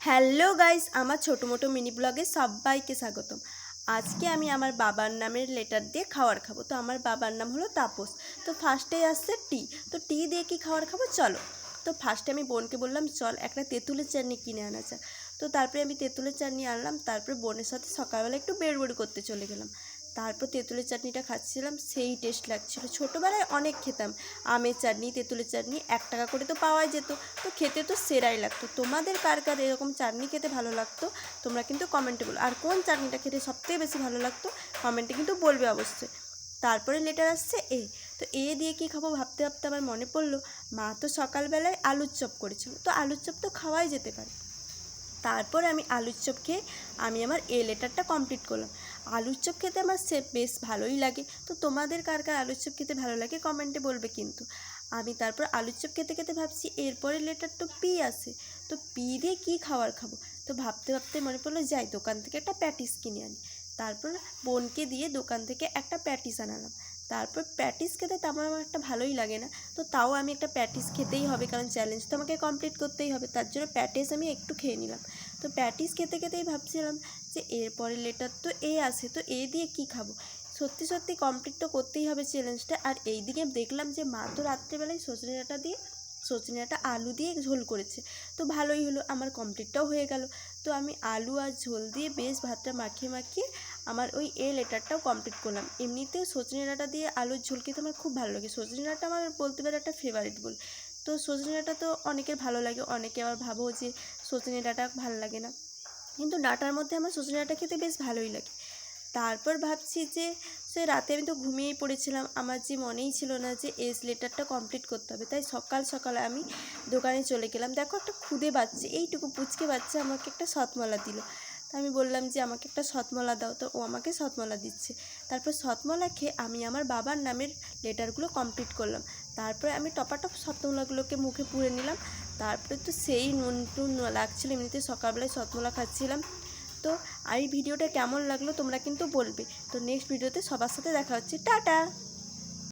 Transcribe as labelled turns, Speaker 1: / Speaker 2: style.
Speaker 1: Hello guys, আমার ছোটো মোটো mini ব্লগে সবাইকে স্বাগতম। আজকে আমি আমার বাবার নামের লেটার দিয়ে খাবার খাবো। তো আমার বাবার নাম হলো তাপস। তো ফার্স্টেই আসছে টি। তো টি দিয়ে কি খাবার খাবো চলো। তো ফার্স্টে আমি বোনকে বললাম চল একটা তেঁতুলের চাটনি কিনে আনা যাক। তো তারপরে আমি তেঁতুলের চাটনি আনলাম। তারপরে বোনের সাথে সকালবেলা একটু বেড়বড়ি করতে চলে গেলাম। তারপর তেঁতুলের চাটনিটা খাচ্ছিলাম, সেই টেস্ট লাগছিল। ছোটোবেলায় অনেক খেতাম আমের চাটনি, তেঁতুলের চাটনি, 1 টাকা করে তো পাওয়াই যেত। তো খেতে তো সেরাই লাগতো। তোমাদের কার কার এরকম চাটনি খেতে ভালো লাগতো তোমরা কিন্তু কমেন্টে বলো। আর কোন চাটনিটা খেতে সবথেকে বেশি ভালো লাগতো কমেন্টে কিন্তু বলবে অবশ্যই। তারপরে লেটার আসছে এ। তো এ দিয়ে কি খাবো ভাবতে ভাবতে আমার মনে পড়লো মা তো সকালবেলায় আলুর চপ করেছিল। তো আলুর চপ তো খাওয়াই যেতে পারে। তারপর আমি আলুর চপ খেয়ে আমি আমার এ লেটারটা কমপ্লিট করলাম। আলুর চপ খেতে আমার বেশ ভালোই লাগে। তো তোমাদের কার কার আলুর চপ খেতে ভালো লাগে কমেন্টে বলবে কিন্তু। আমি তারপর আলুর চপ খেতে খেতে ভাবছি এরপরে লেটার তো পি আছে। তো পি দিয়ে কী খাবার খাবো। তো ভাবতে ভাবতে মনে পড়লো যাই দোকান থেকে একটা প্যাটিস কিনে আনি। তারপর বোনকে দিয়ে দোকান থেকে একটা প্যাটিস আনালাম। তারপর প্যাটিস খেতে তেমন আমার একটা ভালোই লাগে না। তো তাও আমি একটা প্যাটিস খেতেই হবে, কারণ চ্যালেঞ্জ তো আমাকে কমপ্লিট করতেই হবে। তার জন্য প্যাটিস আমি একটু খেয়ে নিলাম। তো প্যাটিস খেতে খেতেই ভাবছিলাম যে এরপরে লেটার তো এ আসে, তো এ দিয়ে কি খাবো। সত্যি সত্যি কমপ্লিট তো করতেই হবে চ্যালেঞ্জটা। আর এই দিকে দেখলাম যে মা তো রাত্রেবেলায় সজনে ডাঁটা আলু দিয়ে ঝোল করেছে। তো ভালোই হলো, আমার কমপ্লিটটাও হয়ে গেল। তো আমি আলু আর ঝোল দিয়ে বেশ ভাতটা মাখিয়ে মাখিয়ে আমার ওই এ লেটারটাও কমপ্লিট করলাম। এমনিতেও সজনে ডাঁটা দিয়ে আলুর ঝোল খেতে আমার খুব ভালো লাগে। সজনে ডাঁটা আমার বলতে পারে একটা ফেভারিট বল। তো সজনে ডাঁটা তো অনেকের ভালো লাগে, অনেকে আবার ভাবো যে সজনে ডাঁটা ভালো লাগে না, কিন্তু ডাঁটার মধ্যে আমার সজনে ডাঁটা খেতে বেশ ভালোই লাগে। তারপর ভাবছি যে সে রাতে আমি তো ঘুমিয়েই পড়েছিলাম, আমার যে মনেই ছিল না যে এস লেটারটা কমপ্লিট করতে হবে। তাই সকাল সকাল আমি দোকানে চলে গেলাম। দেখো একটা খুদে বাচ্চা, এইটুকু পুচকে বাচ্চা আমাকে একটা শতমলা দিল। তা আমি বললাম যে আমাকে একটা শতমলা দাও। তো ও আমাকে শতমলা দিচ্ছে। তারপর শতমলা খেয়ে আমি আমার বাবার নামের লেটারগুলো কমপ্লিট করলাম। তারপরে আমি টপাটপ শতমলাগুলোকে মুখে পুরে নিলাম। তারপরে তো সেই নুন টুন লাগছিলো, এমনিতে সকালবেলায় শতমলা খাচ্ছিলাম। তো এই ভিডিওটা কেমন লাগলো তোমরা কিন্তু বলবে। তো নেক্সট ভিডিওতে সবার সাথে দেখা হচ্ছে, টাটা।